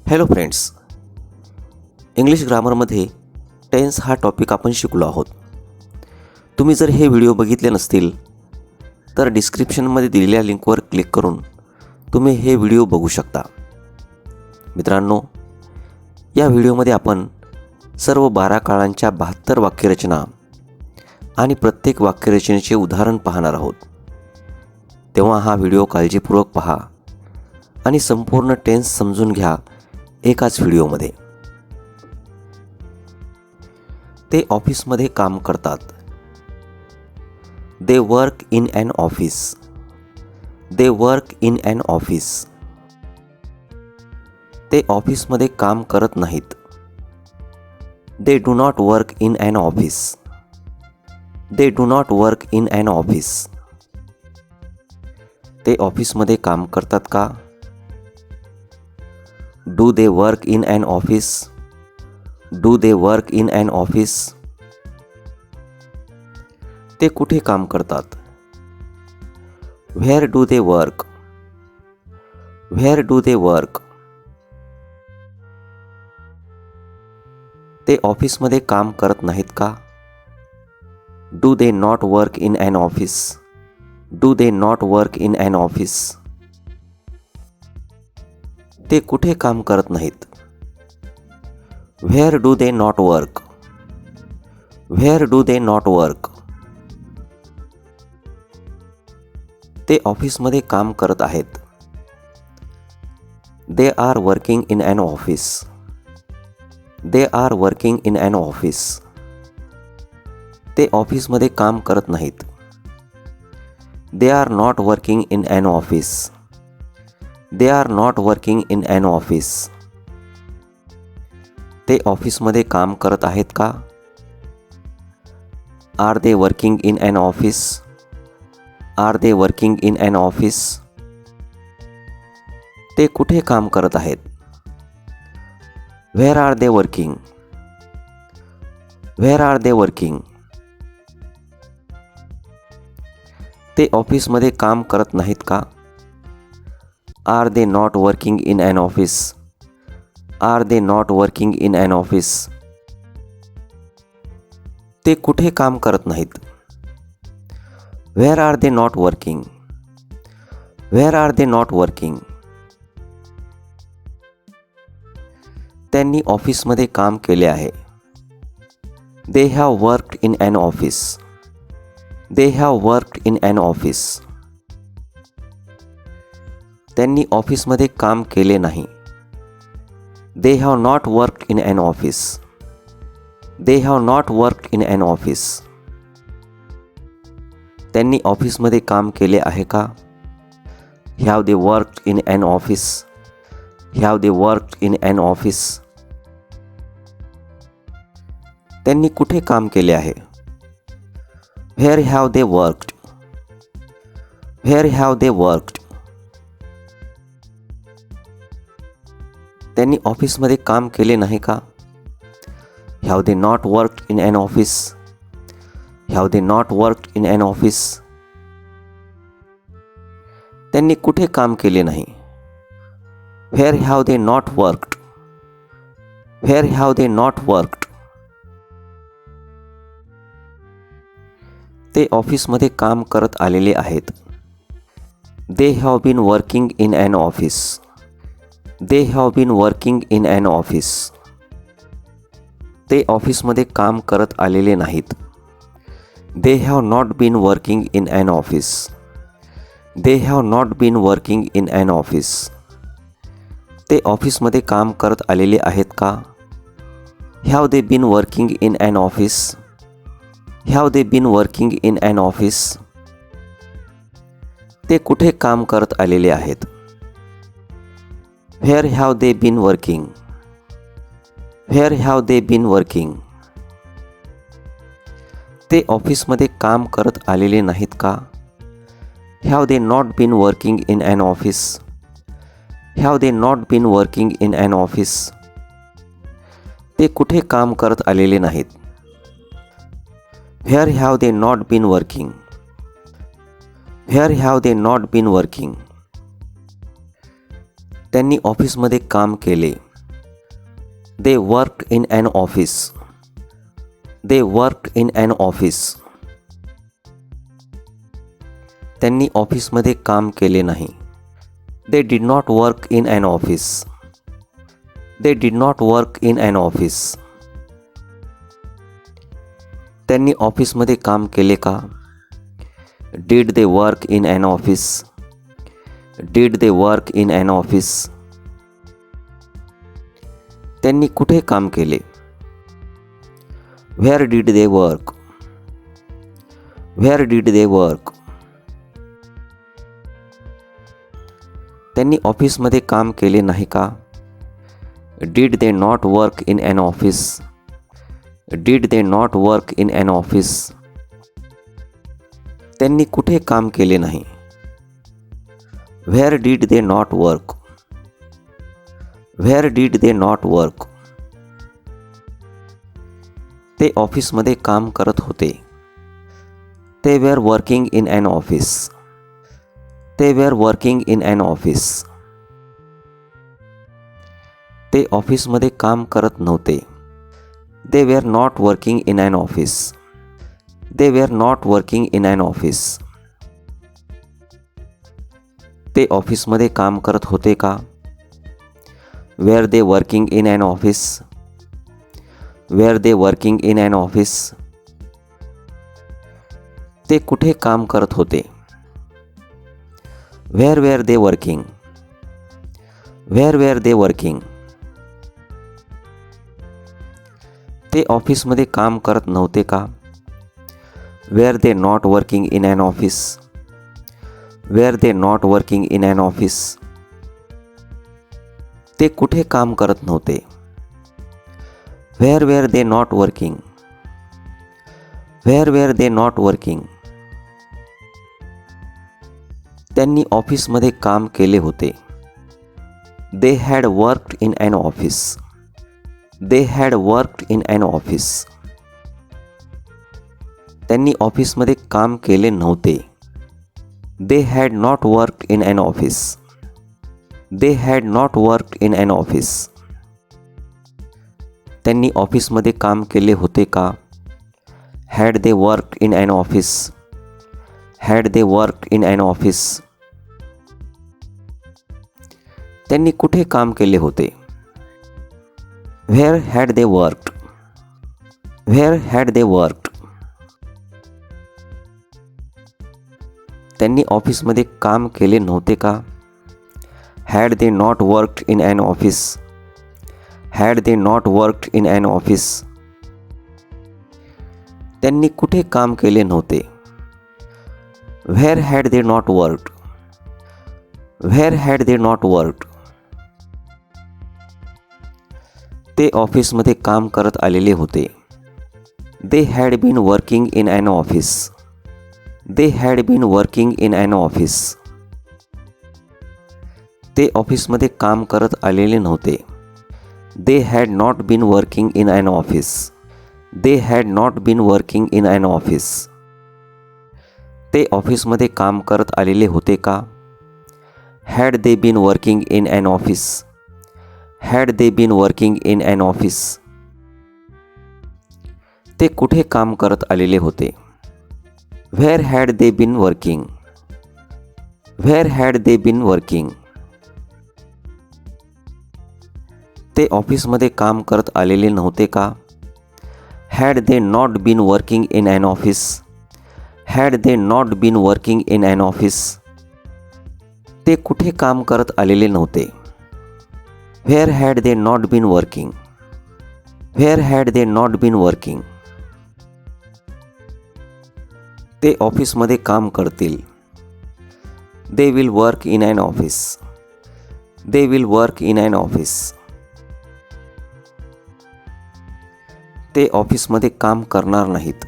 Hello friends, English ग्रामरमध्ये tense हा topic आपण शिकलो आहोत. तुम्ही जर हे व्हिडिओ बघितले नसतील तर डिस्क्रिप्शनमध्ये दिलेल्या लिंकवर क्लिक करून तुम्ही हे व्हिडिओ बघू शकता. मित्रांनो, या व्हिडिओमध्ये आपण सर्व 12 काळांच्या 72 वाक्यरचना आणि प्रत्येक वाक्यरचनेचे उदाहरण पाहणार आहोत. तेव्हा हा व्हिडिओ काळजीपूर्वक पहा आणि संपूर्ण टेन्स समजून घ्या एकाच व्हिडिओमध्ये. ते ऑफिसमध्ये काम करतात. They work in an office. They work in an office. ते ऑफिसमध्ये काम करत नाहीत. They do not work in an office. They do not work in an office. ते ऑफिसमध्ये काम करतात का? Do they work in an office. Do they work in an office. ते कुठे काम करतात? Where do they work. Where do they work. ते ऑफिसमध्ये काम करत नाहीत का? Do they not work in an office. Do they not work in an office. ते कुठे काम करत नाहीत? Where do they not work. Where do they not work. ते ऑफिसमध्ये काम करत आहेत. They are working in an office. They are working in an office. ते ऑफिसमध्ये काम करत नाहीत. They are not working in an office. They are not working in an office. ते ऑफिसमध्ये काम करत आहेत का? Are they working in an office. Are they working in an office. ते कुठे काम करत आहेत? Where are they working. Where are they working. ते ऑफिसमध्ये काम करत नाहीत का? Are they not working in an office. Are they not working in an office. ते कुठे काम करत नाहीत? Where are they not working. Where are they not working. त्यांनी ऑफिसमध्ये काम केले आहे. They have worked in an office. They have worked in an office. त्यांनी ऑफिसमध्ये काम केले नाही. They have not worked in an office. They have not worked in an office. त्यांनी ऑफिसमध्ये काम केले आहे का? Have they worked in an office. Have they worked in an office. त्यांनी कुठे काम केले आहे? Where have they worked. Where have they worked. त्यांनी ऑफिसमध्ये काम केले नाही का? Have they not worked in an office. Have they not worked in an office. त्यांनी कुठे काम केले नाही? Where have they not worked. Where have they not worked. ते ऑफिसमध्ये काम करत आलेले आहेत. They have been working in an office. They have been working in an office. ते ऑफिसमध्ये काम करत आलेले नाहीत. They have not been working in an office. They have not been working in an office. ते ऑफिसमध्ये काम करत आलेले आहेत का? Have they been working in an office. Have they been working in an office. ते कुठे काम करत आलेले आहेत? Where have they been working. Where have they been working. ते ऑफिसमध्ये काम करत आलेले नाहीत का? Have they not been working in an office. Have they not been working in an office. ते कुठे काम करत आलेले नाहीत? Where have they not been working. Where have they not been working. त्यांनी ऑफिसमध्ये काम केले. They worked in an office. They worked in an office. त्यांनी ऑफिसमध्ये काम केले नाही. They did not work in an office. They did not work in an office. त्यांनी ऑफिसमध्ये काम केले का? Did they work in an office? Did they work in an office? त्यांनी कुठे काम केले? Where did they work? Where did they work? त्यांनी ऑफिसमध्ये काम केले नाही का? Did they not work in an office? Did they not work in an office? त्यांनी कुठे काम केले नाही? Where did they not work? Where did they not work? ते ऑफिसमध्ये काम करत होते. They were working in an office. They were working in an office. ते ऑफिसमध्ये काम करत नव्हते. They were not working in an office. They were not working in an office. ते ऑफिसमध्ये काम करत होते का? Were they working in an office? Were they working in an office? ते कुठे काम करत होते? Where were they working? Where were they working? ते ऑफिसमध्ये काम करत नव्हते का? Were they not working in an office? Were they not working in an office? ते कुठे काम करत नव्हते? Where were they not working? Where were they not working? त्यांनी ऑफिसमध्ये काम केले होते. They had worked in an office. They had worked in an office. त्यांनी ऑफिसमध्ये काम केले नव्हते. They had not worked in an office. They had not worked in an office. त्यांनी ऑफिसमध्ये काम केले होते का? Had they worked in an office? Had they worked in an office? त्यांनी कुठे काम केले होते? Where had they worked? Where had they worked? त्यांनी ऑफिसमध्ये काम केले नव्हते का? Had they not worked in an office? Had they not worked in an office? त्यांनी कुठे काम केले नव्हते? Where had they not worked? Where had they not worked? ते ऑफिसमध्ये काम करत आलेले होते. They had been working in an office. They had been working in an office. ते ऑफिसमध्ये काम करत आलेले नव्हते. They had not been working in an office. They had not been working in an office. ते ऑफिसमध्ये काम करत आलेले होते का? Had they been working in an office? Had they been working in an office? ते कुठे काम करत आलेले होते? Where had they been working? Where had they been working? ते ऑफिसमध्ये काम करत आलेले नव्हते का? Had they not been working in an office? Had they not been working in an office? ते कुठे काम करत आलेले नव्हते? Where had they not been working? Where had they not been working? ते ऑफिसमध्ये काम करतील. They will work in an office. They will work in an office. ते ऑफिसमध्ये काम करणार नाहीत.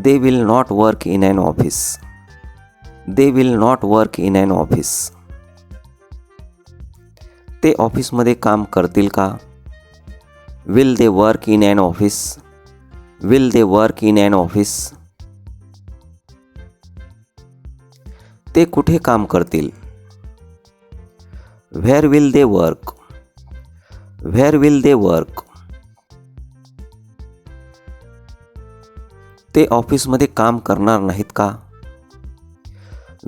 They will not work in an office. They will not work in an office. ते ऑफिसमध्ये काम करतील का? Will they work in an office? Will they work in an office? ते कुठे काम करतील? Where will they work? Where will they work? ते ऑफिसमध्ये काम करणार नाहीत का?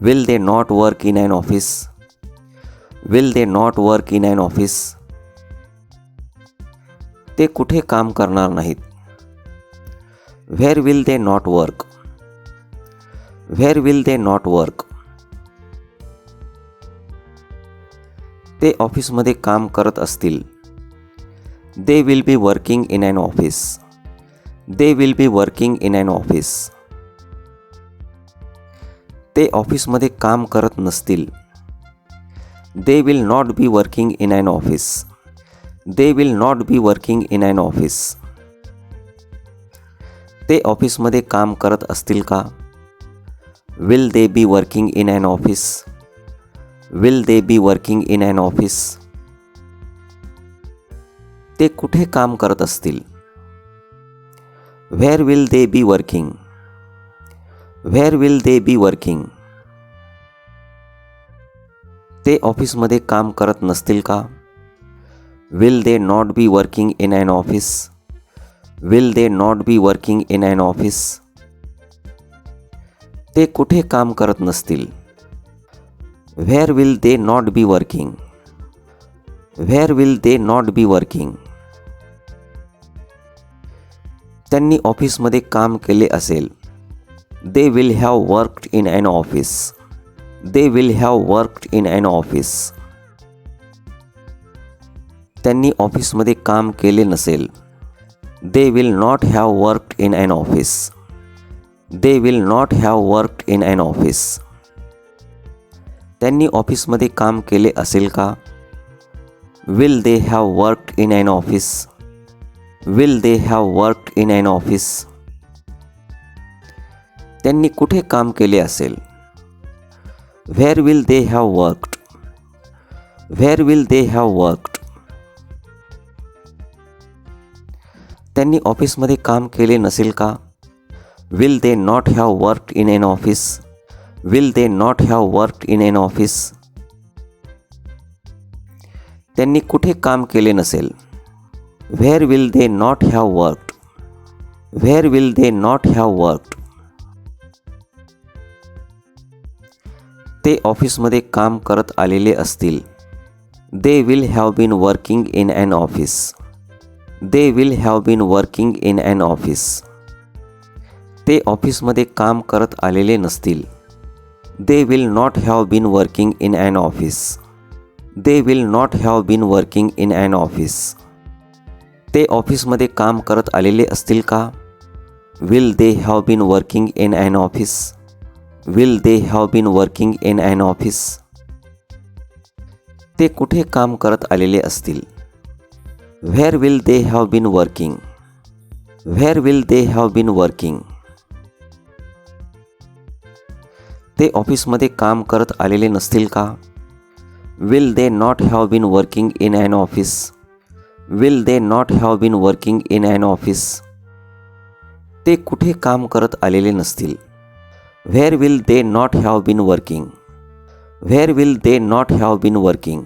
Will they not work in an office? Will they not work in an office? ते कुठे काम करणार नाहीत? Where will they not work? Where will they not work? ते ऑफिसमध्ये काम करत असतील. They will be working in an office. They will be working in an office. ते ऑफिसमध्ये काम करत नसतील. They will not be working in an office. They will not be working in an office. ते ऑफिसमध्ये काम करत असतील का? Will they be working in an office? Will they be working in an office? ते कुठे काम करत असतील? Where will they be working? Where will they be working? ते ऑफिसमध्ये काम करत नसतील का? Will they not be working in an office? Will they not be working in an office? ते कुठे काम करत नसतील? Where will they not be working? Where will they not be working? त्यांनी ऑफिसमध्ये काम केले असेल. They will have worked in an office. They will have worked in an office. त्यांनी ऑफिसमध्ये काम केले नसेल. They will not have worked in an office. They will not have worked in an office. त्यांनी ऑफिसमध्ये काम केले असेल का? Will they have worked in an office? Will they have worked in an office? त्यांनी कुठे काम केले असेल? Where will they have worked? Where will they have worked? त्यांनी ऑफिसमध्ये काम केले नसेल का? Will they not have worked in an office? Will they not have worked in an office? त्यांनी कुठे काम केले नसेल? Where will they not have worked? Where will they not have worked? ते ऑफिसमध्ये काम करत आलेले असतील. They will have been working in an office. They will have been working in an office. ते ऑफिसमध्ये काम करत आलेले नसतील. They will not have been working in an office. They will not have been working in an office. ते ऑफिसमध्ये काम करत आलेले असतील का? Will they have been working in an office? Will they have been working in an office? ते कुठे काम करत आलेले असतील? Where will they have been working? Where will they have been working? ते ऑफिसमध्ये काम करत आलेले नसतील का? Will they not have been working in an office? Will they not have been working in an office? ते कुठे काम करत आलेले नसतील? Where will they not have been working? Where will they not have been working?